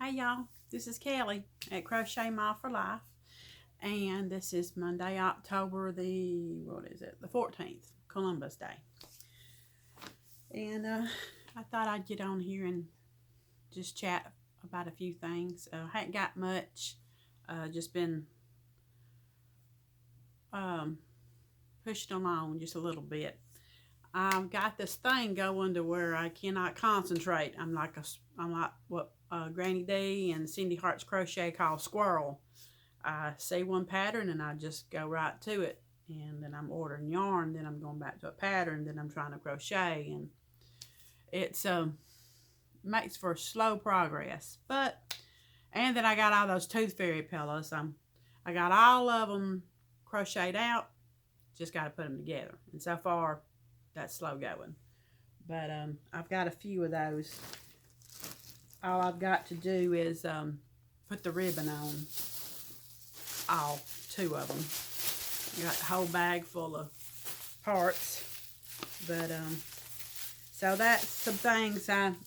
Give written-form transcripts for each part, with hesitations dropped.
Hey y'all, this is Kelly at Crochet Mile for Life, and this is Monday, October the 14th, Columbus Day. And I thought I'd get on here and just chat about a few things. I hadn't got much, just been pushing along just a little bit. I've got this thing going to where I cannot concentrate. I'm like what Granny D and Cindy Hart's Crochet call squirrel. I see one pattern and I just go right to it, and then I'm ordering yarn, then I'm going back to a pattern, then I'm trying to crochet, and it's makes for slow progress. And then I got all those tooth fairy pillows. I got all of them crocheted out. Just got to put them together, and so far that's slow going. But I've got a few of those. All I've got to do is put the ribbon on all two of them. I got a whole bag full of parts. But so that's some things I'm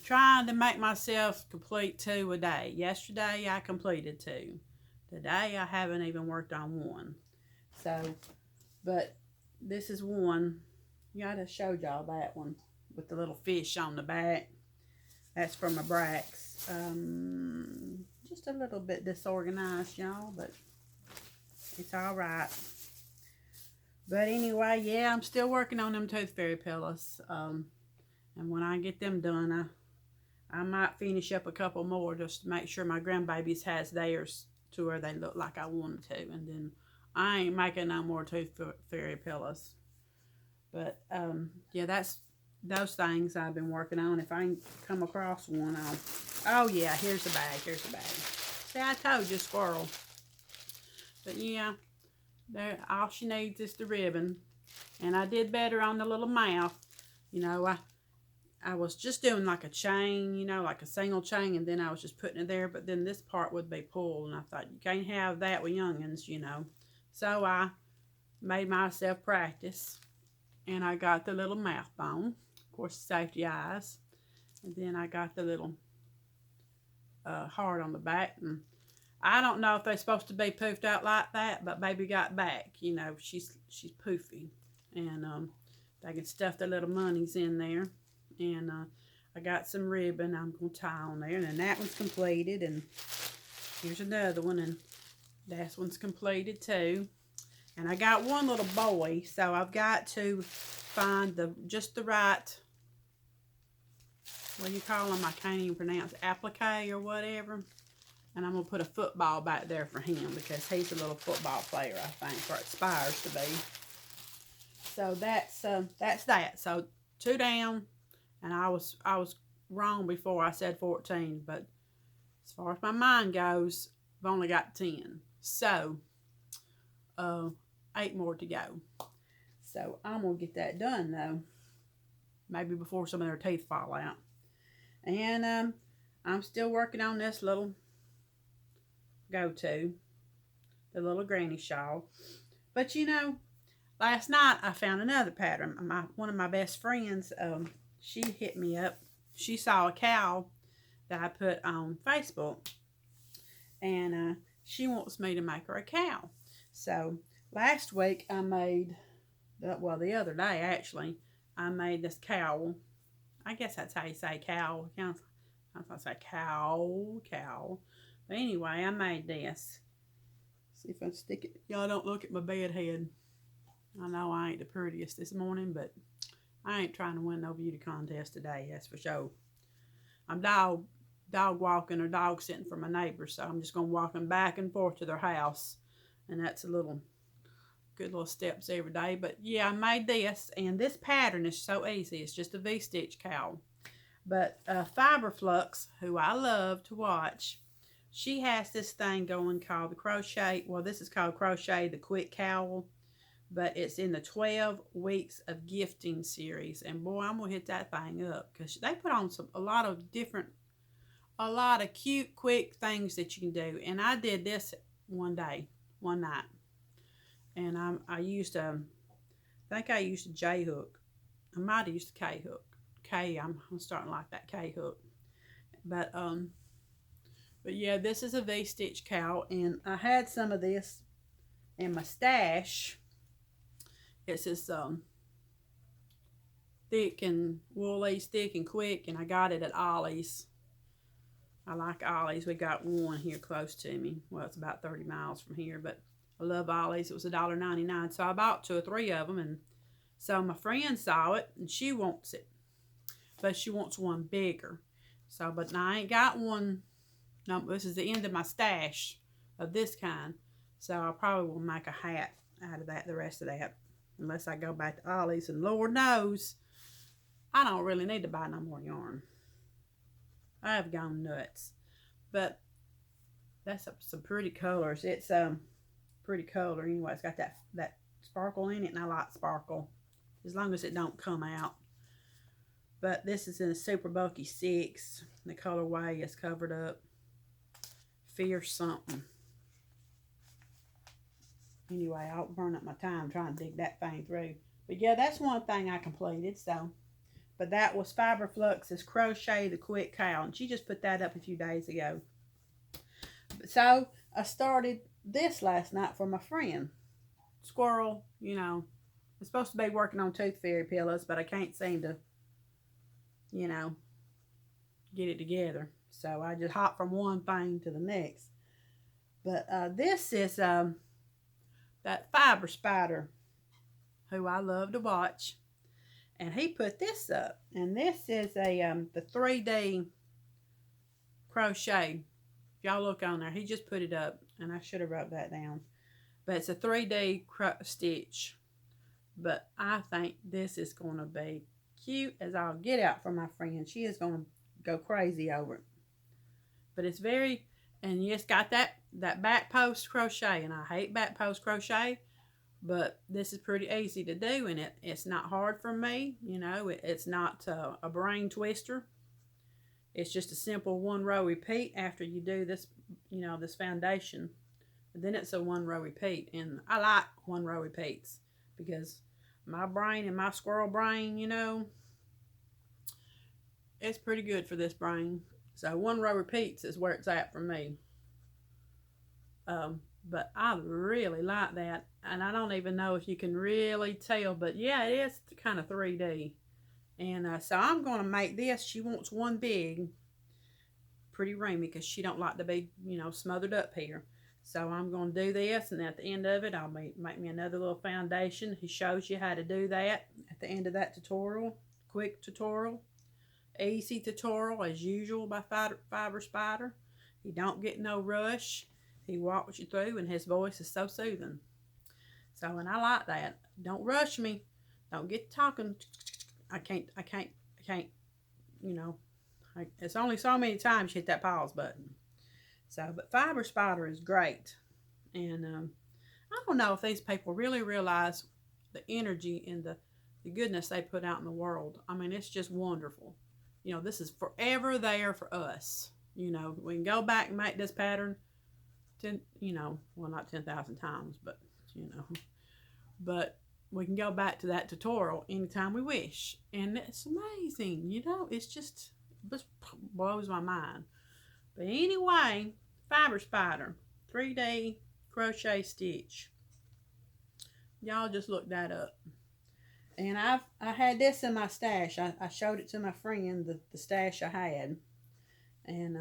trying to make myself complete 2 a day. Yesterday I completed 2. Today I haven't even worked on 1. So, but this is one. Yeah, I just showed y'all that one with the little fish on the back. That's from my Brax. Just a little bit disorganized, y'all, but it's all right. But anyway, yeah, I'm still working on them tooth fairy pillows. And when I get them done, I might finish up a couple more just to make sure my grandbabies has theirs to where they look like I want them to. And then I ain't making no more tooth fairy pillows. But yeah, that's those things I've been working on. If I come across one, oh yeah, here's the bag. See, I told you, squirrel. But yeah, all she needs is the ribbon. And I did better on the little mouth. You know, I was just doing like a chain, you know, like a single chain, and then I was just putting it there. But then this part would be pulled, and I thought, you can't have that with youngins, you know. So I made myself practice. And I got the little mouth bone, of course, safety eyes. And then I got the little heart on the back. And I don't know if they're supposed to be poofed out like that, but baby got back. You know, she's poofy. And they can stuff their little monies in there. And I got some ribbon I'm going to tie on there. And then that one's completed. And here's another one. And that one's completed too. And I got one little boy, so I've got to find just the right, what do you call them? I can't even pronounce, applique or whatever. And I'm going to put a football back there for him because he's a little football player, I think, or aspires to be. So that's that. So 2 down, and I was wrong before I said 14, but as far as my mind goes, I've only got 10. So 8 more to go. So I'm going to get that done, though. Maybe before some of their teeth fall out. And I'm still working on this little go-to. The little granny shawl. But, you know, last night I found another pattern. One of my best friends, she hit me up. She saw a cow that I put on Facebook. And she wants me to make her a cow. So last week I made, the other day actually, I made this cowl. I guess that's how you say cow. I was going to say cow. But anyway, I made this. See if I can stick it. Y'all don't look at my bed head. I know I ain't the prettiest this morning, but I ain't trying to win no beauty contest today, that's for sure. I'm dog walking or dog sitting for my neighbors, so I'm just going to walk them back and forth to their house. And that's good little steps every day. But yeah, I made this, and this pattern is so easy. It's just a V-stitch cowl. But Fiberflux, who I love to watch, she has this thing going called the crochet. Well, this is called Crochet the Quick Cowl, but it's in the 12 Weeks of Gifting series. And boy, I'm gonna hit that thing up because they put on a lot of cute, quick things that you can do. And I did this one night. And I used I think I used a J hook. I might have used a K hook. I'm starting to like that K hook. But But yeah, this is a V-stitch cowl, and I had some of this in my stash. It's this thick and woolly, thick and quick, and I got it at Ollie's. I like Ollie's. We got one here close to me. Well, it's about 30 miles from here, but I love Ollie's. It was $1.99, so I bought 2 or 3 of them, and so my friend saw it, and she wants it, but she wants one bigger. So, but I ain't got one. No, this is the end of my stash of this kind, so I probably will make a hat out of that, the rest of that, unless I go back to Ollie's, and Lord knows, I don't really need to buy no more yarn. I have gone nuts, but that's some pretty colors. It's pretty color anyway. It's got that sparkle in it, and I like sparkle as long as it don't come out. But this is in a super bulky 6. The colorway is covered up. Fierce something. Anyway, I'll burn up my time trying to dig that thing through. But yeah, that's one thing I completed. So, but that was Fiber Flux's Crochet the Quick Cowl, and she just put that up a few days ago. So I started this last night for my friend Squirrel. You know, I'm supposed to be working on tooth fairy pillows, but I can't seem to, you know, get it together. So I just hop from one thing to the next. But this is that Fiber Spider, who I love to watch, and he put this up. And this is the 3D crochet. If y'all look on there, he just put it up, and I should have wrote that down. But it's a 3D stitch. But I think this is going to be cute as I'll get out for my friend. She is going to go crazy over it. But it's very, and it's got that back post crochet, and I hate back post crochet, but this is pretty easy to do, and it's not hard for me. You know, it's not a brain twister. It's just a simple 1 row repeat after you do this, you know, this foundation. And then it's a 1 row repeat, and I like 1 row repeats because my brain and my squirrel brain, you know, it's pretty good for this brain. So 1 row repeats is where it's at for me. But I really like that. And I don't even know if you can really tell. But yeah, it is kind of 3D. And so I'm going to make this. She wants one big. Pretty roomy because she don't like to be, you know, smothered up here. So I'm going to do this. And at the end of it, I'll make me another little foundation. He shows you how to do that at the end of that tutorial. Quick tutorial. Easy tutorial as usual by Fiber Spider. He don't get no rush. He walks you through, and his voice is so soothing. So, and I like that. Don't rush me. Don't get talking. I can't, you know. It's only so many times you hit that pause button. So, but Fiber Spider is great. And I don't know if these people really realize the energy and the goodness they put out in the world. I mean, it's just wonderful. You know, this is forever there for us. You know, we can go back and make this pattern, well, not 10,000 times, but, you know. But we can go back to that tutorial anytime we wish. And it's amazing, you know. It just blows my mind. But anyway, Fiber Spider, 3D crochet stitch. Y'all just look that up. And I had this in my stash. I showed it to my friend, the stash I had. And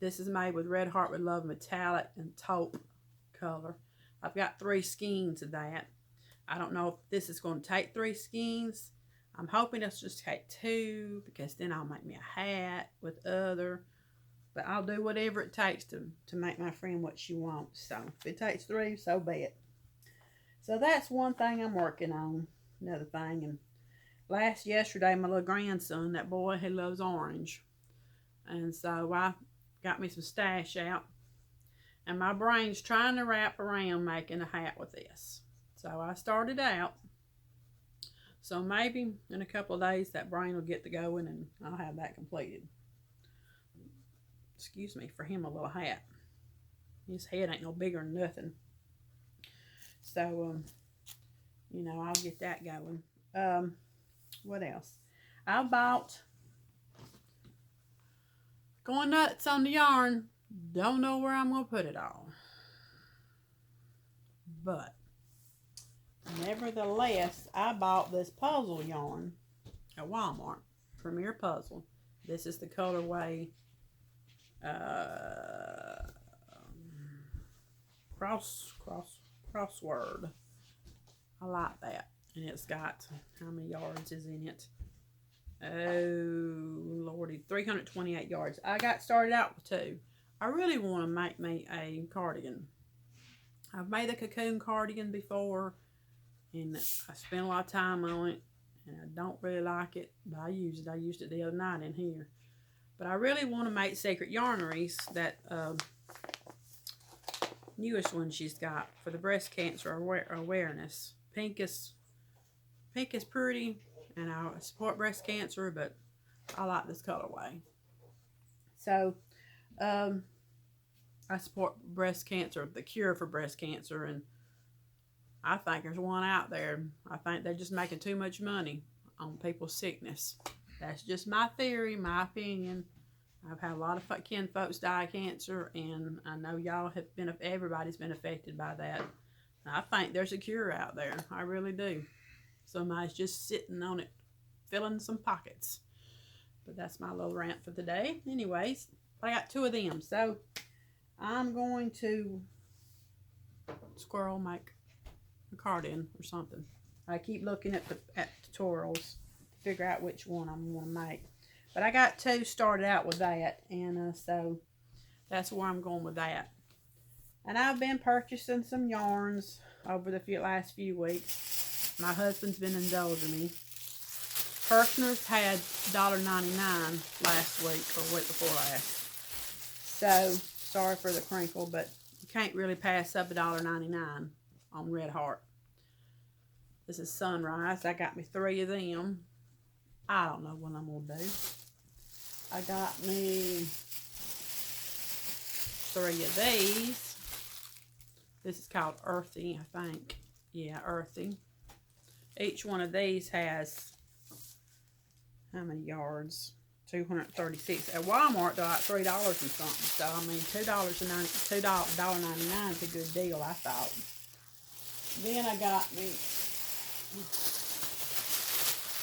this is made with Red Heart with Love metallic and taupe color. I've got 3 skeins of that. I don't know if this is going to take 3 skeins. I'm hoping it's just take 2, because then I'll make me a hat with other. But I'll do whatever it takes to make my friend what she wants. So if it takes 3, so be it. So that's one thing I'm working on. Another thing, and yesterday my little grandson, that boy, he loves orange, and so I got me some stash out, and my brain's trying to wrap around making a hat with this. So I started out, so maybe in a couple of days that brain will get to going, and I'll have that completed. Excuse me, for him a little hat. His head ain't no bigger than nothing. So you know, I'll get that going. What else? I bought, going nuts on the yarn, Don't know where I'm going to put it all. But nevertheless, I bought this puzzle yarn at Walmart. Premier Puzzle. This is the colorway crossword. I like that. And it's got, how many yards is in it? Oh, Lordy, 328 yards. I got started out with 2. I really want to make me a cardigan. I've made a cocoon cardigan before, and I spent a lot of time on it, and I don't really like it, but I use it. I used it the other night in here. But I really want to make Secret Yarneries, that newest one she's got for the breast cancer awareness. Pink is pretty, and I support breast cancer, but I like this colorway. So, I support breast cancer, the cure for breast cancer, and I think there's one out there. I think they're just making too much money on people's sickness. That's just my theory, my opinion. I've had a lot of kin folks die of cancer, and I know y'all have been, everybody's been affected by that. And I think there's a cure out there. I really do. Somebody's just sitting on it, filling some pockets. But that's my little rant for today. Anyways, I got 2 of them. So I'm going to squirrel make a cardigan or something. I keep looking at tutorials to figure out which one I'm going to make. But I got 2 started out with that, and so that's where I'm going with that. And I've been purchasing some yarns over the last few weeks. My husband's been indulging me. Hershner's had $1.99 last week or week before last. So, sorry for the crinkle, but you can't really pass up $1.99 on Red Heart. This is Sunrise. I got me 3 of them. I don't know what I'm going to do. I got me 3 of these. This is called Earthy, I think. Yeah, Earthy. Each one of these has, how many yards? 236. At Walmart, they're like $3 and something. So, I mean, $2.99 is a good deal, I thought. Then I got me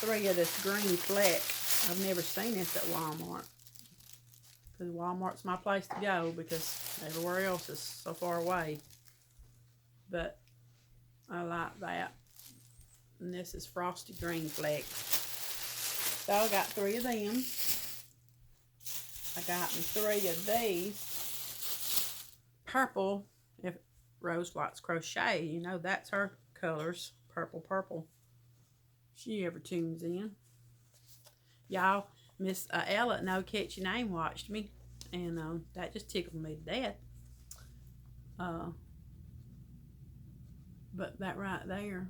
3 of this green fleck. I've never seen this at Walmart, because Walmart's my place to go, because everywhere else is so far away. But I like that. And this is Frosty Green Fleck. So I got 3 of them. I got me 3 of these. Purple, if Rose likes crochet, you know that's her colors. Purple. She ever tunes in. Y'all, Miss Ella, No Catchy Name, watched me, and that just tickled me to death. But that right there,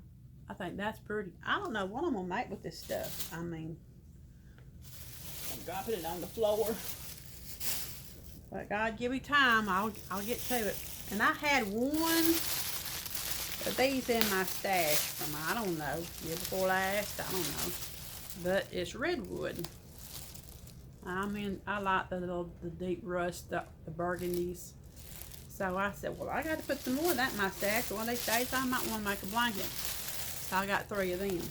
I think that's pretty. I don't know what I'm gonna make with this stuff. I mean, I'm dropping it on the floor. But God, give me time. I'll get to it. And I had one of these in my stash from, I don't know, year before last. I don't know. But it's redwood. I mean, I like the deep rust, the burgundies. So I said, well, I got to put some more of that in my stash. One of these days, I might want to make a blanket. So I got 3 of them.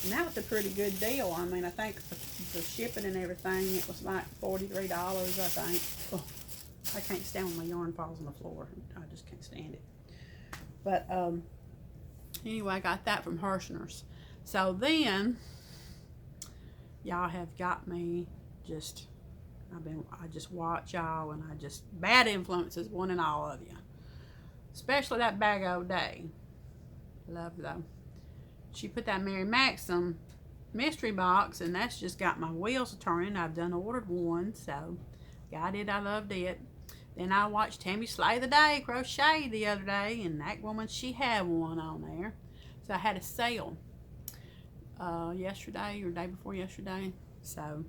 And that was a pretty good deal. I mean, I think the shipping and everything, it was like $43, I think. Oh, I can't stand when my yarn falls on the floor. I just can't stand it. But anyway, I got that from Hershner's. So then, y'all have got me just, I just watch y'all, and bad influences, one and all of you. Especially that Bag O' Day. Love though. She put that Mary Maxim mystery box, and that's just got my wheels turning. I've done ordered one, so got it. I loved it. Then I watched Tammy Slay the Day crochet the other day, and that woman, she had one on there. So I had a sale yesterday or day before yesterday. So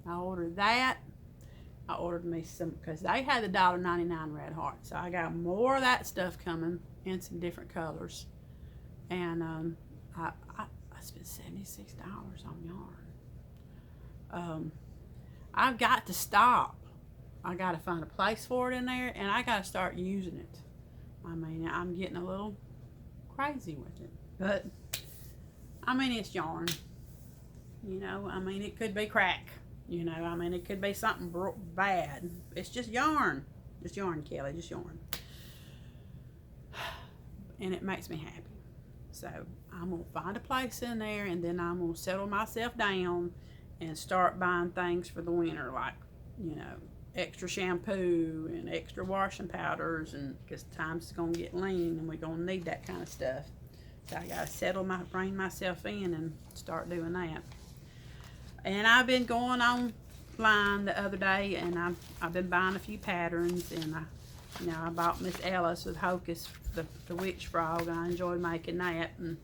I ordered that. I ordered me some, because they had the $1.99 Red Heart. So I got more of that stuff coming in some different colors. And I spent $76 on yarn. I've got to stop I got to find a place for it in there, and I got to start using it. I mean, I'm getting a little crazy with it, but I mean, it's yarn. You know, I mean, it could be crack. You know, I mean, it could be something bad. It's just yarn. Just yarn, Kelly, just yarn. And it makes me happy. So I'm going to find a place in there, and then I'm going to settle myself down and start buying things for the winter, like, you know, extra shampoo and extra washing powders, and because time's going to get lean and we're going to need that kind of stuff. So I got to bring myself in and start doing that. And I've been going online the other day, and I've been buying a few patterns, and I bought Miss Ellis with Hocus, the witch frog. I enjoyed making that, and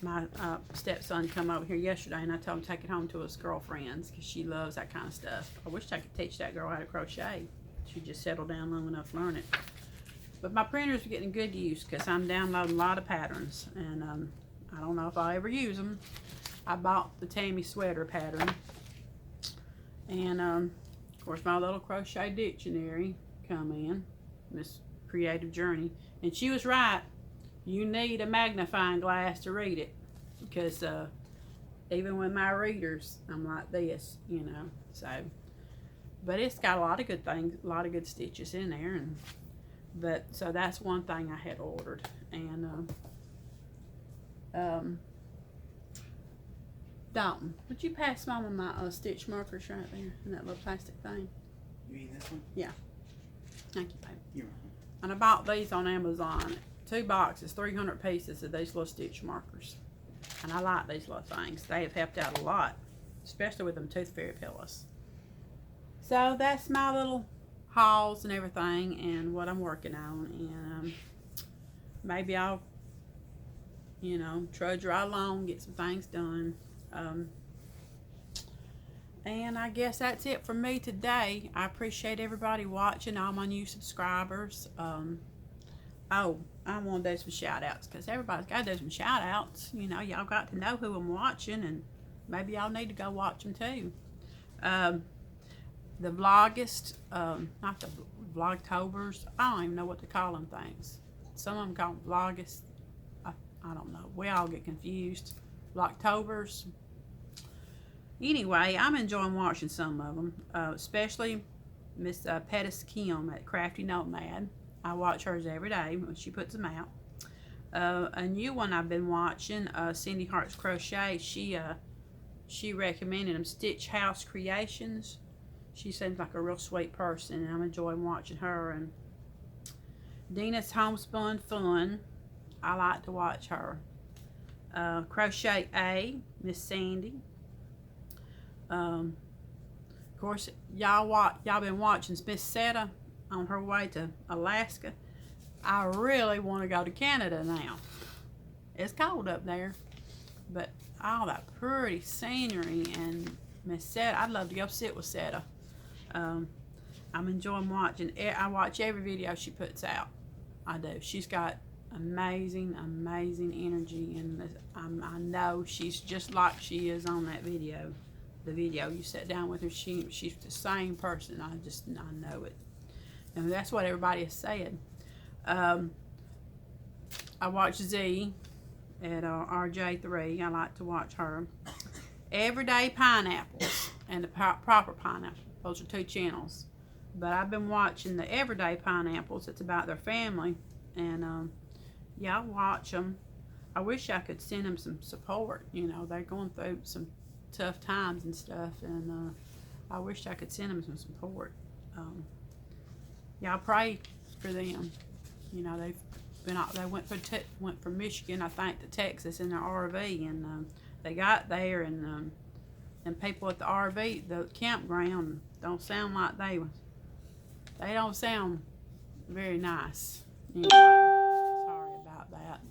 my stepson come over here yesterday, and I told him to take it home to his girlfriends because she loves that kind of stuff. I wish I could teach that girl how to crochet. She just settled down long enough to learn it. But my printers are getting good use because I'm downloading a lot of patterns, and I don't know if I'll ever use them. I bought the Tammy sweater pattern, and of course my little crochet dictionary come in, Miss Creative Journey, and she was right. You need a magnifying glass to read it, because even with my readers, I'm like this, you know. So, but it's got a lot of good things, a lot of good stitches in there, but so that's one thing I had ordered. And Dalton, would you pass Mama my stitch markers right there in that little plastic thing? You mean this one? Yeah. Thank you, babe. You're welcome. And I bought these on Amazon. 2 boxes, 300 pieces of these little stitch markers. And I like these little things. They have helped out a lot, especially with them tooth fairy pillows. So that's my little hauls and everything, and what I'm working on. And maybe I'll, you know, trudge right along, get some things done. And I guess that's it for me today. I appreciate everybody watching, all my new subscribers. Oh, I want to do some shout outs, because everybody's got to do some shout outs. You know, y'all got to know who I'm watching, and maybe y'all need to go watch them too. The vlogist, not the vlogtobers, I don't even know what to call them things. Some of them call them vlogists. I don't know. We all get confused. Vlogtobers. Anyway, I'm enjoying watching some of them, especially Miss Pettis Kim at Crafty Nomad. I watch hers every day when she puts them out. A new one I've been watching, Cindy Hart's Crochet. She recommended them, Stitch House Creations. She seems like a real sweet person, and I'm enjoying watching her. And Dina's Homespun Fun. I like to watch her. Crochet A, Miss Sandy. Of course, y'all been watching Miss Seta on her way to Alaska. I really want to go to Canada now. It's cold up there, but all that pretty scenery, and Miss Seta, I'd love to go sit with Seta. I'm enjoying watching. I watch every video she puts out. I do. She's got amazing energy, and I know she's just like she is on that video. The video you sat down with her, she's the same person. I know it, and that's what everybody has said. I watch Z at RJ3. I like to watch her. Everyday Pineapples and the Proper Pineapple. Those are 2 channels. But I've been watching the Everyday Pineapples. It's about their family, and yeah, I watch them. I wish I could send them some support. You know, they're going through some tough times and stuff, and I wish I could send them some support. Yeah, I pray for them. You know, they went from Michigan, I think, to Texas in their RV, and they got there, and people at the RV, the campground, don't sound like they don't sound very nice. Anyway, sorry about that.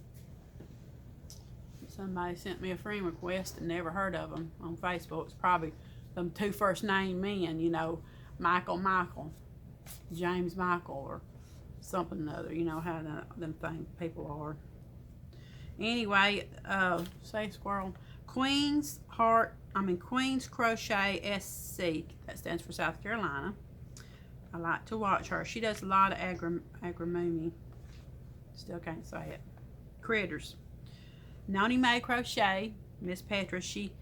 Somebody sent me a friend request and never heard of them on Facebook. It's probably them 2 first name men, you know, Michael, James Michael, or something or other. You know how them people are. Anyway, say squirrel. Queen's Crochet SC. That stands for South Carolina. I like to watch her. She does a lot of agrimony. Still can't say it. Critters. Noni Mae Crochet, Miss Petra, she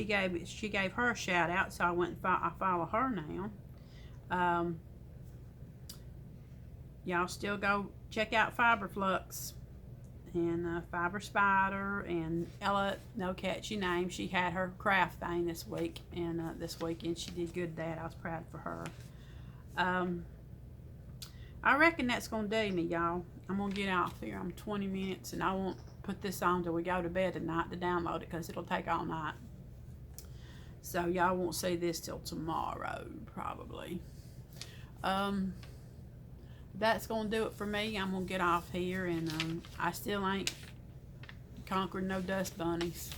gave her a shout out, so I went and I follow her now. Y'all still go check out Fiber Flux and Fiber Spider and Ella, no catchy name. She had her craft thing this week, and this weekend she did good at that. I was proud for her. I reckon that's gonna do me, y'all. I'm gonna get off here. I'm 20 minutes, and I won't put this on till we go to bed tonight to download it, because it'll take all night. So y'all won't see this till tomorrow, probably. That's gonna do it for me. I'm gonna get off here, and I still ain't conquered no dust bunnies.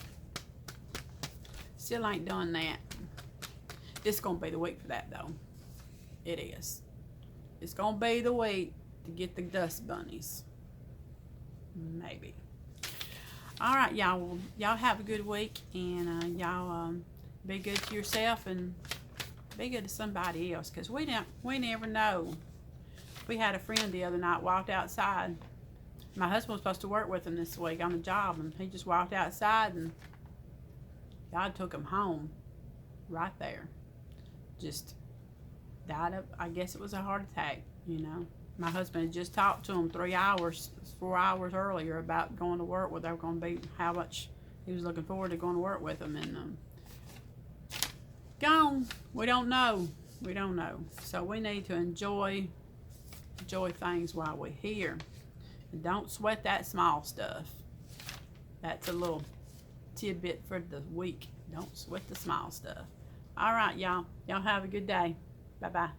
Still ain't done that. This is gonna be the week for that, though. It is. It's gonna be the week to get the dust bunnies. Maybe. All right, y'all. Well, y'all have a good week, and y'all be good to yourself and be good to somebody else, because we never know. We had a friend the other night walked outside. My husband was supposed to work with him this week on the job, and he just walked outside, and God took him home right there. Just died of, I guess it was a heart attack, you know. My husband had just talked to him 4 hours earlier about going to work, where they were going to be, how much he was looking forward to going to work with them, and gone. We don't know. We don't know. So we need to enjoy things while we're here. And don't sweat that small stuff. That's a little tidbit for the week. Don't sweat the small stuff. All right, y'all. Y'all have a good day. Bye-bye.